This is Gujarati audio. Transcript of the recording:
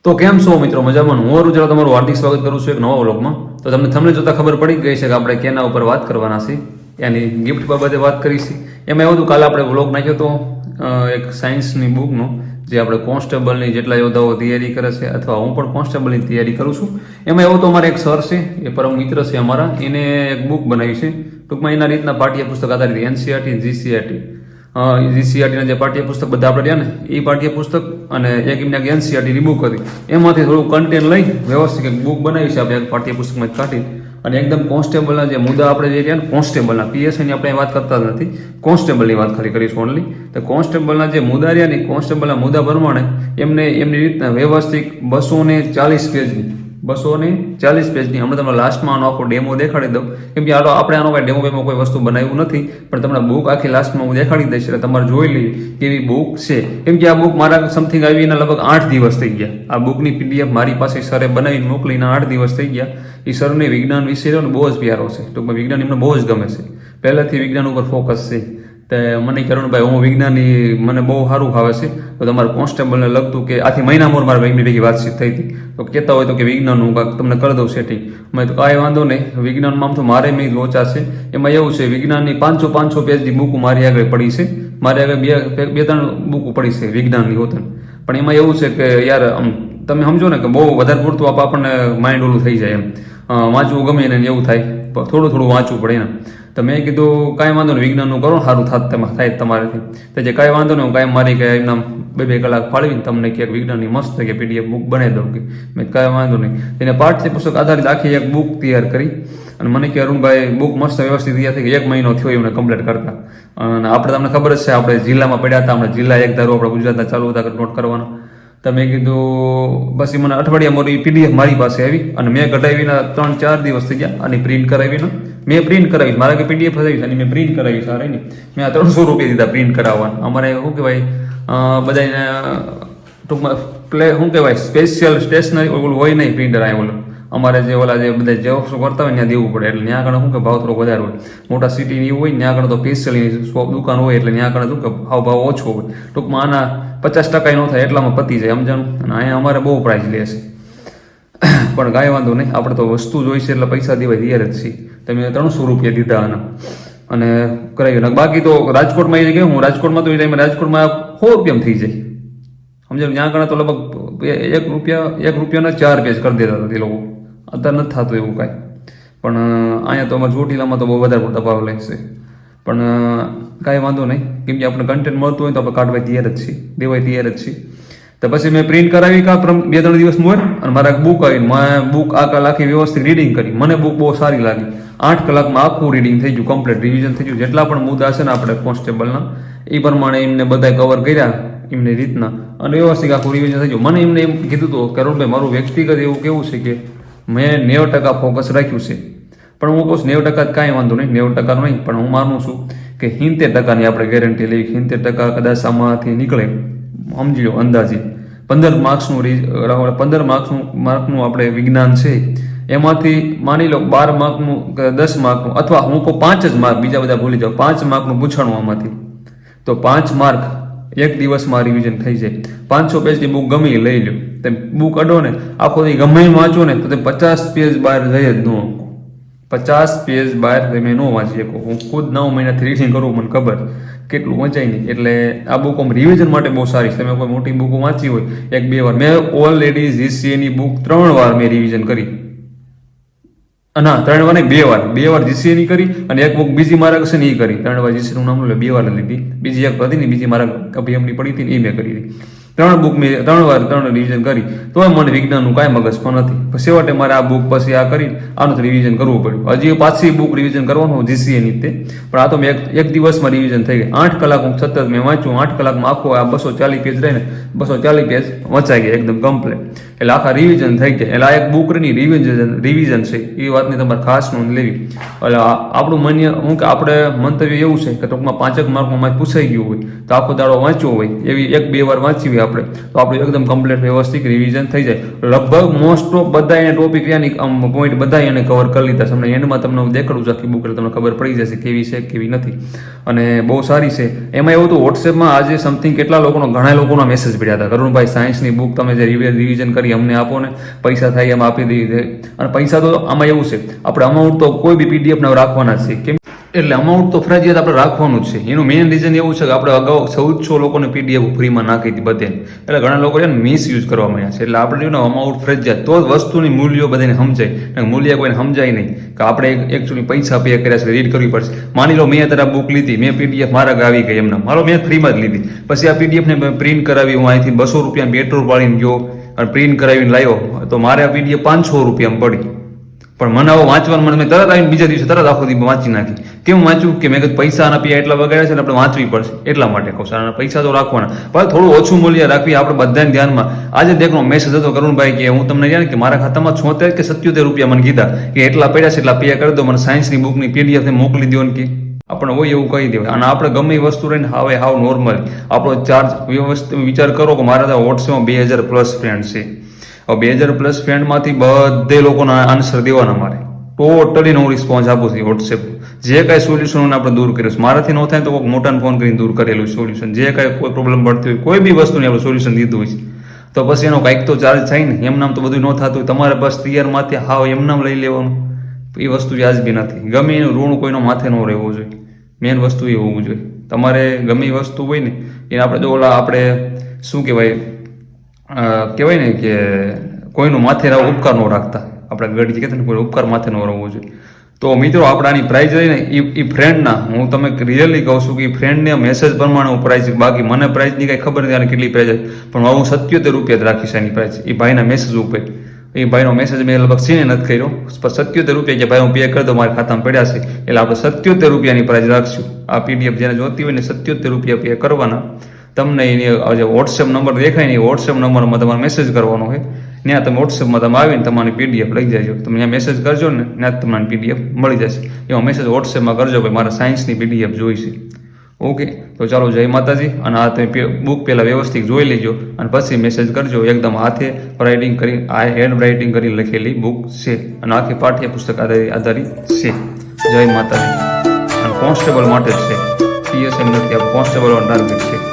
તો કેમ છો મિત્રો? મજામાં? હું અરુણ ઝાલા તમારું હાર્દિક સ્વાગત કરું છું એક નવા વ્લોગમાં. તો તમને જોતા ખબર પડી ગઈ છે કે આપણે કેના ઉપર વાત કરવાના છે, એની ગિફ્ટ બાબતે વાત કરી છે. એમાં એવું હતું, કાલે આપણે વ્લોગ નાખ્યો હતો એક સાયન્સની બુકનો, જે આપણે કોન્સ્ટેબલની જેટલા યોદ્ધાઓ તૈયારી કરે છે, અથવા હું પણ કોન્સ્ટેબલની તૈયારી કરું છું. એમાં એવું તો અમારે એક સર છે, એ પરમ મિત્ર છે અમારા, એને એક બુક બનાવી છે. ટૂંકમાં એના રીતના પાઠ્યપુસ્તક આધારિત એનસીઆરટી જીસીઆરટી જીસીઆરટીના જે પાઠ્યપુસ્તક બધા આપણે રહ્યા ને, એ પાઠ્યપુસ્તક અને એક એમને એનસીઆરટીની બુક હતી, એમાંથી થોડું કન્ટેન્ટ લઈ વ્યવસ્થિત એક બુક બનાવી છે આપણે એક પાઠ્યપુસ્તકમાં કાઢી. અને એકદમ કોન્સ્ટેબલના જે મુદ્દા આપણે જે રહ્યા ને, કોન્સ્ટેબલના પીએસઆઈની આપણે વાત કરતા જ નથી, કોન્સ્ટેબલની વાત ખાલી કરીશું ઓનલી. તો કોન્સ્ટેબલના જે મુદ્દા રહ્યા ને, કોન્સ્ટેબલના મુદ્દા પ્રમાણે એમની રીતના વ્યવસ્થિત 240 પેજની 240 પેજની હમણાં તમને લાસ્ટમાં આનો આખો ડેમો દેખાડી દઉં, કેમ કે આપણે આનો કોઈ ડેમો કોઈ વસ્તુ બનાવ્યું નથી, પણ તમને બુક આખી લાસ્ટમાં હું દેખાડી દઈશ, એટલે તમારે જોઈ લઈ કેવી બુક છે. કેમ કે આ બુક મારા સમથિંગ આવી એના લગભગ 8 દિવસ થઈ ગયા. આ બુકની પીડીએફ મારી પાસે સરે બનાવીને મોકલીને 8 દિવસ થઈ ગયા. એ સરને વિજ્ઞાન વિષય બહુ જ પ્યારો છે, ટૂંકમાં વિજ્ઞાન એમને બહુ જ ગમે છે, પહેલાથી વિજ્ઞાન ઉપર ફોકસ છે. તે મને કરુણભાઈ, હું વિજ્ઞાનની મને બહુ સારું ફાવે છે, તો તમારે કોન્સ્ટેબલને લગતું કે આથી મહિના મોર મારા એમની ભેગી વાતચીત થઈ હતી, તો કહેતા હોય તો કે વિજ્ઞાનનું કાંઈક તમને કરી દઉં સેટિંગ. મેં તો કાંઈ વાંધો નહીં, વિજ્ઞાનમાં તો મારે મેં લોચા છે. એમાં એવું છે, વિજ્ઞાનની 500 પેજની બુક મારી આગળ પડી છે, મારી આગળ બે ત્રણ બુક પડી છે વિજ્ઞાનની હોતન. પણ એમાં એવું છે કે યાર તમે સમજો ને કે બહુ વધારે પૂરતું આપણને માઇન્ડ ઓલું થઈ જાય, એમ વાંચવું ગમે ને એવું થાય, થોડું વાંચવું પડે એમ. તો મેં કીધું કાંઈ વાંધો નહીં, વિજ્ઞાનનું કરો, સારું થાય તમારેથી. તો જે કાંઈ વાંધો નહીં, હું કાંઈ મારી કે એમના 2 કલાક ફાળવીને તમને કે વિજ્ઞાનની મસ્ત કે પીડીએફ બુક બનાવી દઉં કે. મેં કાંઈ વાંધો નહીં, એને પાઠ્યપુસ્તક આધારિત આખી એક બુક તૈયાર કરી. અને મને કે અરુણભાઈ બુક મસ્ત વ્યવસ્થિત તૈયાર થઈ ગઈ, 1 મહિનો થયો એમને કમ્પ્લીટ કરતા. અને આપણે તમને ખબર જ છે, આપણે જિલ્લામાં પડ્યા હતા, આપણે જિલ્લા એક ધારો આપણે ગુજરાતના ચાલુ હતા નોટ કરવાના. તો મેં કીધું પછી મને અઠવાડિયા મોરી પીડીએફ મારી પાસે આવી, અને મેં કઢાવીના 3-4 દિવસ થઈ ગયા. અને પ્રિન્ટ કરાવીને મેં પ્રિન્ટ કરાવી, મારા કે પીડીએફ આવી અને મેં પ્રિન્ટ કરાવી સારા ને. મેં આ 300 રૂપિયા દીધા પ્રિન્ટ કરાવવાના. અમારે શું કહેવાય, બધાને ટૂંકમાં શું કહેવાય, સ્પેશિયલ સ્ટેશનરી ઓલું હોય નહીં પ્રિન્ટર. આ ઓલું અમારે જે ઓલા જે બધા જેરોક્સ કરતા હોય ત્યાં દેવું પડે, એટલે ત્યાં આગળ શું કે ભાવ થોડો વધારે હોય. મોટા સિટીની એવું હોય ત્યાં આગળ તો સ્પેશિયલી દુકાન હોય, એટલે ત્યાં આગળ શું કે ભાવ ઓછો હોય. ટૂંકમાં આના 50% ન થાય એટલામાં પતી જાય, સમજાણું. અને અહીંયા અમારે બહુ પ્રાઇસ લે છે, પણ કાંઈ વાંધો નહીં, આપણે તો વસ્તુ જોઈ છે એટલે પૈસા દેવાય તૈયાર જ છીએ. તમે 300 રૂપિયા દીધા આના અને કરાવી. બાકી તો રાજકોટમાં એ ગયો હું, રાજકોટમાં તો એ ટાઈમે રાજકોટમાં 100 રૂપિયામાં થઈ જાય, સમજાયું. ત્યાં આગળ તો લગભગ 1 રૂપિયાના 4 પેજ કરી દેતા હતા એ લોકો. અત્યારે નથી થતું એવું કાંઈ. પણ અહીંયા તો અમારે ચોટીલામાં તો બહુ વધારે પડતા ભાવ લેશે. પણ કાંઈ વાંધો નહીં, કેમ કે આપણે કન્ટેન્ટ મળતું હોય તો આપણે કાઢવા તૈયાર જ છીએ, દેવાય તૈયાર જ છીએ. તો પછી મેં પ્રિન્ટ કરાવી 2-3 દિવસ મોર, અને મારા બુક આવી, મેં બુક આખી વ્યવસ્થિત રીડિંગ કરી. મને બુક બહુ સારી લાગી. 8 કલાકમાં આખું રીડિંગ થઈ ગયું, કમ્પ્લીટ રિવિઝન થઈ ગયું. જેટલા પણ મુદ્દા છે ને આપણે કોન્સ્ટેબલના, એ પ્રમાણે એમને બધા કવર કર્યા એમની રીતના, અને વ્યવસ્થિત આખું રિવિઝન થઈ ગયું. મને એમને એમ કીધું હતું કે અરુણભાઈ, મારું વ્યક્તિગત એવું કેવું છે કે મેં 90% ફોકસ રાખ્યું છે. પણ હું કહું 90% કાંઈ વાંધો નહીં, 90% નહીં, પણ હું માનું છું કે 70%ની આપણે ગેરંટી લેવી. 70% કદાચ આમાંથી નીકળે, સમજી લો અંદાજે 15 માર્કનું આપણે વિજ્ઞાન છે, એમાંથી માની લો 12 માર્કનું કે 10 માર્કનું, અથવા હું કહું 5 જ માર્ક, બીજા બધા ભૂલી જાઓ, 5 માર્કનું પૂછાણું આમાંથી, તો 5 માર્ક એક દિવસમાં રિવિઝન થઈ જાય. 500 પેજની બુક ગમે એ લઈ લો, તમે બુક અડો ને આખો દી ગમે એ વાંચો ને, તો તમે 50 પેજ બહાર જઈ જ ન, 50 પેજ બહાર તમે ન વાંચી શકો. હું ખુદ 9 મહિનાથી રીડિંગ કરું, મને ખબર કેટલું વંચાય નહીં. એટલે આ બુક આમ રિવિઝન માટે બહુ સારી છે. તમે કોઈ મોટી બુક વાંચી હોય 1-2 વાર, મેં ઓલરેડી જીસીએની બુક 3 વાર મેં રિવિઝન કરી. ના 3 વાર નહીં, 2 વાર. 2 વાર જીસીએની કરી, અને એક બુક બીજી મારા કશે નહીં કરી. 3 વાર જીસીનું નામ લે, 2 વાર લીધી. બીજી એક હતી ને, બીજી મારા અભિયમની પડી હતી ને, એ મેં કરી હતી. 3 બુક મેં 3 વાર રિવિઝન કરી, તોય મને વિજ્ઞાનનું કાંઈ મગજ પણ નથી. પછી છેવટે મારે આ બુક પછી આ કરી આનું રિવિઝન કરવું પડ્યું. હજી પાછી બુક રિવિઝન કરવાનું જીસીએની તે, પણ આ તો મેં એક દિવસમાં રિવિઝન થઈ ગઈ. 8 કલાક હું સતત મેં વાંચ્યું. 8 કલાકમાં આખો આ 240 પેજ રહીને 240 પેજ વંચાઈ ગયા એકદમ કમ્પ્લીટ. એટલે આખા રિવિઝન થઈ ગયા. એટલે આ એક બુકની રિવિઝન છે, એ વાતની તમારે ખાસ નોંધ લેવી. એટલે આપણું હું કે આપણે મંતવ્ય એવું છે કે ટૂંકમાં 5 માર્કમાં પૂછાઈ ગયું હોય તો આખો દાડો વાંચ્યો હોય, એવી 1-2 વાર વાંચી હોય આપણે તો આપણું એકદમ કમ્પ્લીટ વ્યવસ્થિત રિવિઝન થઈ જાય. લગભગ મોસ્ટ ઓફ બધા એને ટોપિક યાની પોઈન્ટ બધા એને કવર કરી લીધા છે. તમને એન્ડમાં તમને હું દેખાડું છું આખી બુક એટલે તમને ખબર પડી જશે કેવી છે કેવી નથી, અને બહુ સારી છે. એમાં એવું હતું વોટ્સએપમાં આજે સમથિંગ કેટલા લોકોનો ઘણા લોકોના મેસેજ પડ્યા હતા, કરુણભાઈ સાયન્સની બુક તમે જે રિવિઝન કરી અમને આપો ને, પૈસા થાય એમ આપી દઈએ. અને પૈસા તો આમાં એવું છે આપણે અમાઉન્ટ તો કોઈ બી પીડીએફ ના રાખવાના જ છે, કેમ એટલે અમાઉન્ટ તો ફરજિયાત આપણે રાખવાનું જ છે. એનું મેઇન રીઝન એવું છે કે આપણે અગાઉ 1400 લોકોને પીડીએફ ફ્રીમાં નાખી હતી બધે, એટલે ઘણા લોકો છે ને મિસયુઝ કરવા માંડ્યા છે. એટલે આપણે અમાઉન્ટ ફરજિયાત તો જ વસ્તુની મૂલ્યો બધાને સમજાય, મૂલ્ય કોઈને સમજાય નહીં કે આપણે એકચ્યુઅલી પૈસા પે કર્યા છે રીડ કરવી પડશે. માની લો મેં અત્યારે બુક લીધી, મેં પીડીએફ મારા આવી ગઈ એમના, મારો મેં ફ્રીમાં જ લીધી, પછી આ પીડીએફને પ્રિન્ટ કરાવી, હું અહીંથી 200 રૂપિયા પેટ્રોલ પાડીને ગયો અને પ્રિન્ટ કરાવીને લાવ્યો તો મારે આ પીડીએફ 500 રૂપિયામાં પડી. પણ મને આવો વાંચવાનું મેં તરત આવીને બીજા દિવસે તરત આખો દિવસ વાંચી નાખી. કેમ વાંચ્યું કે મેં પૈસા આના પૈયા એટલા વગાડ્યા છે ને આપણે વાંચવી પડશે એટલા માટે કહું છું. પૈસા તો રાખવાના, પણ થોડું ઓછું મૂલ્ય રાખવી આપણે બધાને ધ્યાનમાં. આજે દેખનો મેસેજ હતો કરુણભાઈ કે હું તમને જાણે કે મારા ખાતામાં 76 કે 77 રૂપિયા મને કીધા કે એટલા પડ્યા છે એટલા પૈયા કરી દો, મને સાયન્સની બુકની પીડીએફ મોકલી દો ને કે આપણે હોય એવું કહી દેવાય. અને આપણે ગમે એ વસ્તુ રહીને હવે હાવ નોર્મલ આપણો ચાર્જ વ્યવસ્થિત વિચાર કરો કે મારા વોટ્સએપમાં 2000+ ફ્રેન્ડ છે. હવે 2000+ ફ્રેન્ડમાંથી બધે લોકોના આન્સર દેવાના, મારે ટોટલી નો રિસ્પોન્સ આપું છું વોટ્સએપ. જે કાંઈ સોલ્યુશન આપણે દૂર કર્યું છે, મારાથી ન થાય તો કોઈક મોટાને ફોન કરીને દૂર કરેલું સોલ્યુશન, જે કાંઈ કોઈ પ્રોબ્લેમ પડતી હોય કોઈ બી વસ્તુની આપણે સોલ્યુશન દીધું હોય છે, તો પછી એનો કાંઈક તો ચાર્જ થાય ને. એમ નામ તો બધું ન થતું હોય, તમારે બસ તૈયારમાંથી હાવ એમ નામ લઈ લેવાનું, એ વસ્તુ વ્યાજ બી નથી. ગમે એનું ઋણ કોઈનો માથે ન રહેવું જોઈએ, મેન વસ્તુ એ હોવું જોઈએ. તમારે ગમે એ વસ્તુ હોય ને એને આપણે જો ઓલા આપણે શું કહેવાય ને કે કોઈનું માથે ઉપકાર ન રાખતા, આપણે ગઢી કહેતા ને કોઈ ઉપકાર માથે ન રહેવું જોઈએ. તો મિત્રો આપણે આની પ્રાઇઝ રહીને એ ફ્રેન્ડના હું તમે રિયલી કહું છું કે એ ફ્રેન્ડને મેસેજ પ્રમાણે હું પ્રાઇઝ, બાકી મને પ્રાઇઝની કાંઈ ખબર નથી આને કેટલી પ્રાઇઝ છે, પણ હું 77 રૂપિયા જ રાખીશ એની પ્રાઇઝ. એ ભાઈના મેસેજ ઉપર, એ ભાઈનો મેસેજ મેં લગભગ સીને નથી કર્યો, 77 રૂપિયા કે ભાઈ હું પે કરી દો મારા ખાતામાં પડ્યા છે, એટલે આપણે 77 રૂપિયાની પ્રાઇઝ રાખશું. આ પીડીએફ જેને જોતી હોય ને 77 રૂપિયા પે કરવાના. તમને એની જે વોટ્સએપ નંબર દેખાય ને એ વોટ્સએપ નંબરમાં તમારે મેસેજ કરવાનો હોય, ત્યાં તમે વોટ્સએપમાં તમે આવીને તમારી પીડીએફ લઈ જાય. તમે ત્યાં મેસેજ કરજો ને ત્યાં તમારી પીડીએફ મળી જશે. એમાં મેસેજ વોટ્સએપમાં કરજો ભાઈ મારે સાયન્સની પીડીએફ જોઈશે. ઓકે, તો ચાલો જય માતાજી. અને આ તમે બુક પહેલાં વ્યવસ્થિત જોઈ લેજો અને પછી મેસેજ કરજો. એકદમ હાથે રાઇટિંગ કરી, આ હેન્ડ રાઇટિંગ કરી લખેલી બુક છે અને આખી પાઠ્યપુસ્તક આધારિત છે. જય માતાજી. અને કોન્સ્ટેબલ માટે જ છે, પીએસએમ નથી, આ કોન્સ્ટેબલ ટાર્ગેટ છે.